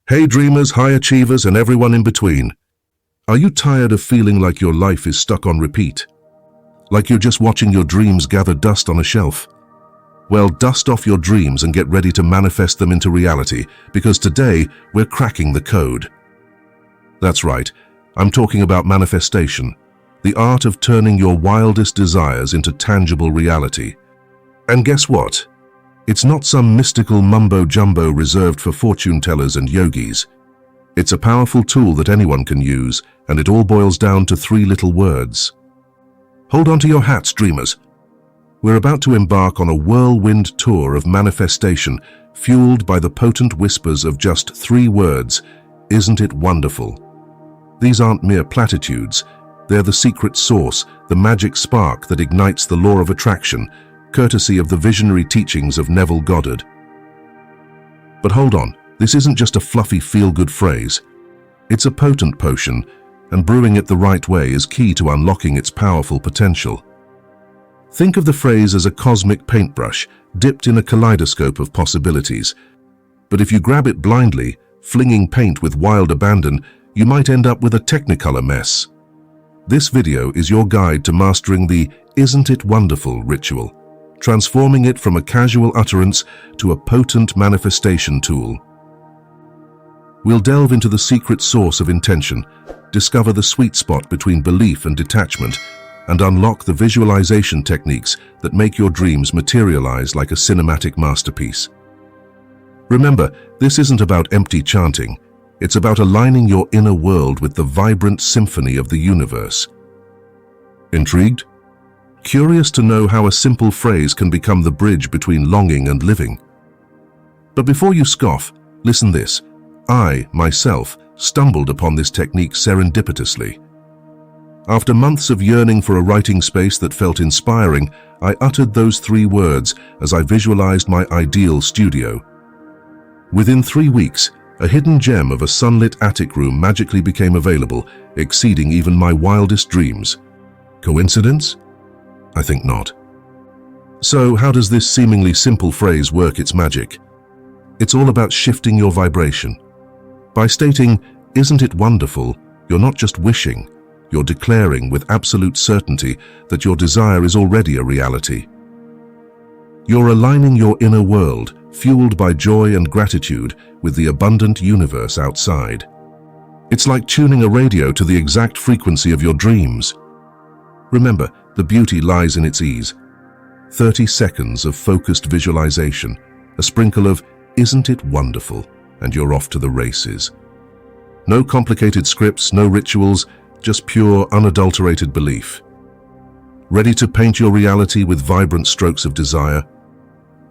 Hey dreamers, high achievers, and everyone in between. Are you tired of feeling like your life is stuck on repeat? Like you're just watching your dreams gather dust on a shelf? Well, dust off your dreams and get ready to manifest them into reality, because today we're cracking the code. That's right, I'm talking about manifestation, the art of turning your wildest desires into tangible reality. And guess what? It's not some mystical mumbo-jumbo reserved for fortune tellers and yogis. It's a powerful tool that anyone can use, and it all boils down to 3 little words. Hold on to your hats, dreamers. We're about to embark on a whirlwind tour of manifestation, fueled by the potent whispers of just 3 words. Isn't it wonderful? These aren't mere platitudes. They're the secret sauce, the magic spark that ignites the law of attraction, courtesy of the visionary teachings of Neville Goddard. But hold on, this isn't just a fluffy feel-good phrase. It's a potent potion, and brewing it the right way is key to unlocking its powerful potential. Think of the phrase as a cosmic paintbrush, dipped in a kaleidoscope of possibilities. But if you grab it blindly, flinging paint with wild abandon, you might end up with a technicolor mess. This video is your guide to mastering the "Isn't it wonderful" ritual, transforming it from a casual utterance to a potent manifestation tool. We'll delve into the secret source of intention, discover the sweet spot between belief and detachment, and unlock the visualization techniques that make your dreams materialize like a cinematic masterpiece. Remember, this isn't about empty chanting. It's about aligning your inner world with the vibrant symphony of the universe. Intrigued? Curious to know how a simple phrase can become the bridge between longing and living? But before you scoff, listen this. I, myself, stumbled upon this technique serendipitously. After months of yearning for a writing space that felt inspiring, I uttered those 3 words as I visualized my ideal studio. Within 3 weeks, a hidden gem of a sunlit attic room magically became available, exceeding even my wildest dreams. Coincidence? I think not. So, how does this seemingly simple phrase work its magic? It's all about shifting your vibration. By stating, "Isn't it wonderful?" you're not just wishing, you're declaring with absolute certainty that your desire is already a reality. You're aligning your inner world, fueled by joy and gratitude, with the abundant universe outside. It's like tuning a radio to the exact frequency of your dreams. Remember, the beauty lies in its ease. 30 seconds of focused visualization, a sprinkle of "Isn't it wonderful?" and you're off to the races. No complicated scripts, no rituals, just pure, unadulterated belief. Ready to paint your reality with vibrant strokes of desire?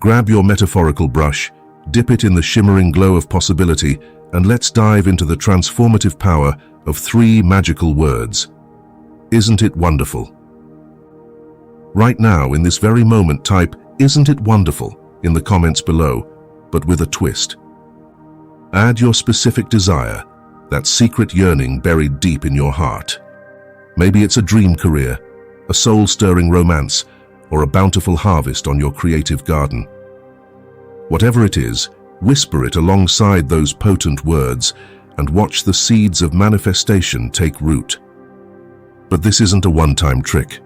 Grab your metaphorical brush, dip it in the shimmering glow of possibility, and let's dive into the transformative power of 3 magical words. Isn't it wonderful? Right now, in this very moment, type "Isn't it wonderful" in the comments below, but with a twist. Add your specific desire, that secret yearning buried deep in your heart. Maybe it's a dream career, a soul-stirring romance, or a bountiful harvest on your creative garden. Whatever it is, whisper it alongside those potent words and watch the seeds of manifestation take root. But this isn't a one-time trick.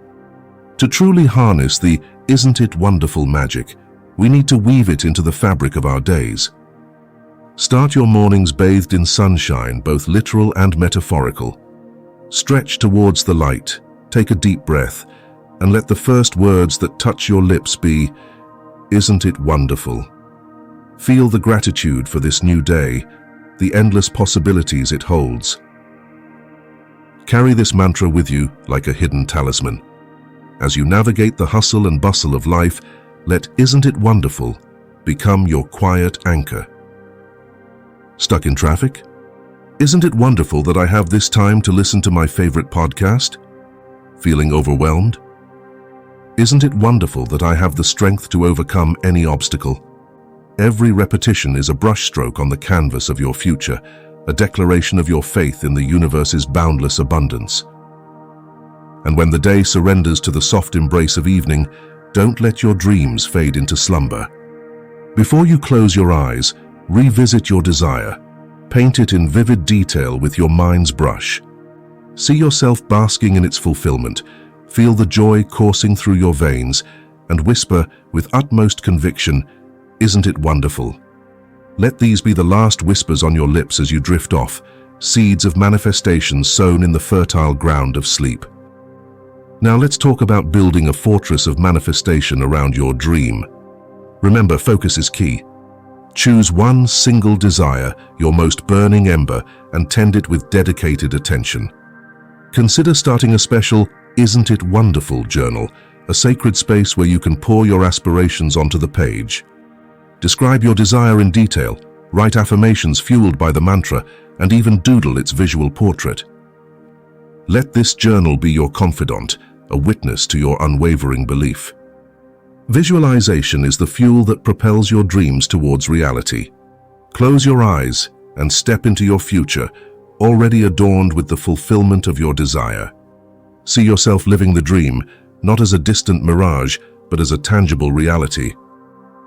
To truly harness the "Isn't it wonderful" magic, we need to weave it into the fabric of our days. Start your mornings bathed in sunshine, both literal and metaphorical. Stretch towards the light, take a deep breath, and let the first words that touch your lips be, "Isn't it wonderful?" Feel the gratitude for this new day, the endless possibilities it holds. Carry this mantra with you like a hidden talisman. As you navigate the hustle and bustle of life, let "Isn't it wonderful" become your quiet anchor. Stuck in traffic? Isn't it wonderful that I have this time to listen to my favorite podcast? Feeling overwhelmed? Isn't it wonderful that I have the strength to overcome any obstacle? Every repetition is a brushstroke on the canvas of your future, a declaration of your faith in the universe's boundless abundance. And when the day surrenders to the soft embrace of evening, don't let your dreams fade into slumber. Before you close your eyes, revisit your desire. Paint it in vivid detail with your mind's brush. See yourself basking in its fulfillment, feel the joy coursing through your veins, and whisper with utmost conviction, "Isn't it wonderful?" Let these be the last whispers on your lips as you drift off, seeds of manifestation sown in the fertile ground of sleep. Now let's talk about building a fortress of manifestation around your dream. Remember, focus is key. Choose one single desire, your most burning ember, and tend it with dedicated attention. Consider starting a special "Isn't it Wonderful" journal, a sacred space where you can pour your aspirations onto the page. Describe your desire in detail, write affirmations fueled by the mantra, and even doodle its visual portrait. Let this journal be your confidant, a witness to your unwavering belief. Visualization is the fuel that propels your dreams towards reality. Close your eyes and step into your future, already adorned with the fulfillment of your desire. See yourself living the dream, not as a distant mirage, but as a tangible reality.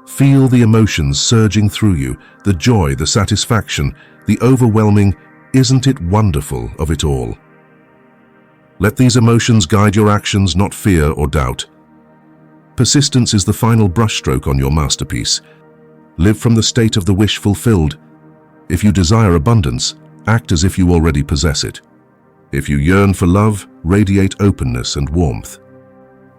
Feel the emotions surging through you, the joy, the satisfaction, the overwhelming "Isn't it wonderful" of it all. Let these emotions guide your actions, not fear or doubt. Persistence is the final brushstroke on your masterpiece. Live from the state of the wish fulfilled. If you desire abundance, act as if you already possess it. If you yearn for love, radiate openness and warmth.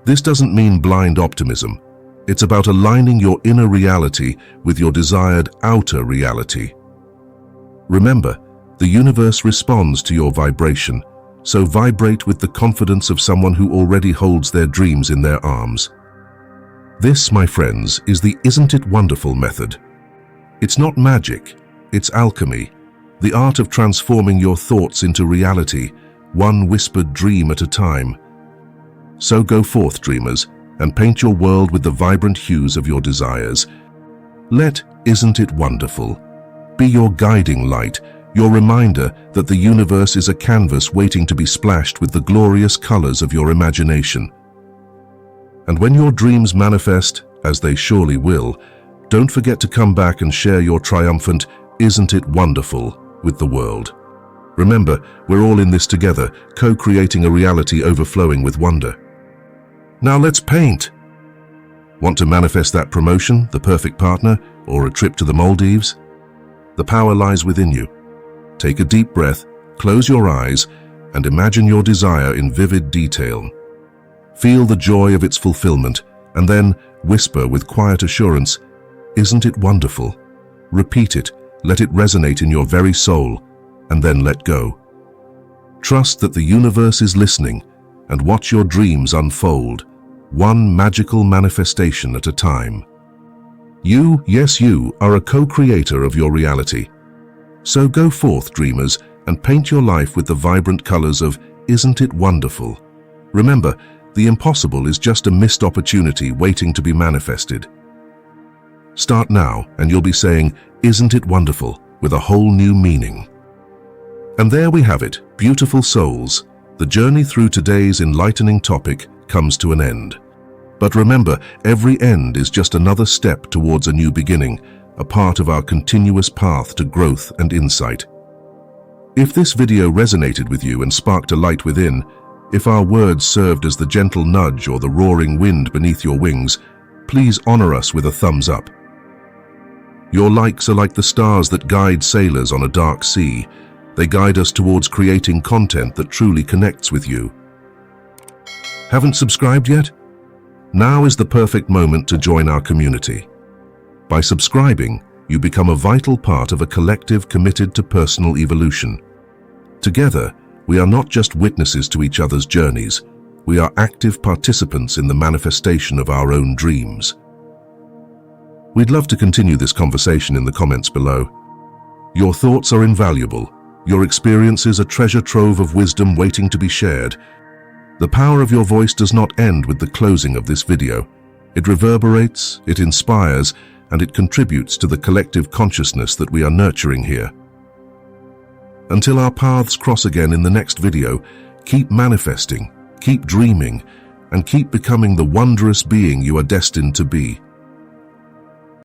This doesn't mean blind optimism. It's about aligning your inner reality with your desired outer reality. Remember, the universe responds to your vibration, so vibrate with the confidence of someone who already holds their dreams in their arms. This, my friends, is the "Isn't it wonderful" method. It's not magic, it's alchemy, the art of transforming your thoughts into reality, one whispered dream at a time. So go forth, dreamers, and paint your world with the vibrant hues of your desires. Let "Isn't it wonderful" be your guiding light, your reminder that the universe is a canvas waiting to be splashed with the glorious colors of your imagination. And when your dreams manifest, as they surely will, don't forget to come back and share your triumphant "Isn't it wonderful" with the world. Remember, we're all in this together, co-creating a reality overflowing with wonder. Now let's paint! Want to manifest that promotion, the perfect partner, or a trip to the Maldives? The power lies within you. Take a deep breath, close your eyes, and imagine your desire in vivid detail. Feel the joy of its fulfillment, and then whisper with quiet assurance, "Isn't it wonderful?" Repeat it, let it resonate in your very soul, and then let go. Trust that the universe is listening, and watch your dreams unfold, one magical manifestation at a time. You, yes you, are a co-creator of your reality. So go forth, dreamers, and paint your life with the vibrant colors of "Isn't it wonderful?" Remember, the impossible is just a missed opportunity waiting to be manifested. Start now, and you'll be saying, "Isn't it wonderful?" with a whole new meaning. And there we have it, beautiful souls. The journey through today's enlightening topic comes to an end. But remember, every end is just another step towards a new beginning, a part of our continuous path to growth and insight. If this video resonated with you and sparked a light within, if our words served as the gentle nudge or the roaring wind beneath your wings, please honor us with a thumbs up. Your likes are like the stars that guide sailors on a dark sea. They guide us towards creating content that truly connects with you. Haven't subscribed yet? Now is the perfect moment to join our community. By subscribing, you become a vital part of a collective committed to personal evolution. Together, we are not just witnesses to each other's journeys, we are active participants in the manifestation of our own dreams. We'd love to continue this conversation in the comments below. Your thoughts are invaluable. Your experiences a treasure trove of wisdom waiting to be shared. The power of your voice does not end with the closing of this video. It reverberates, it inspires, and it contributes to the collective consciousness that we are nurturing here. Until our paths cross again in the next video, keep manifesting, keep dreaming, and keep becoming the wondrous being you are destined to be.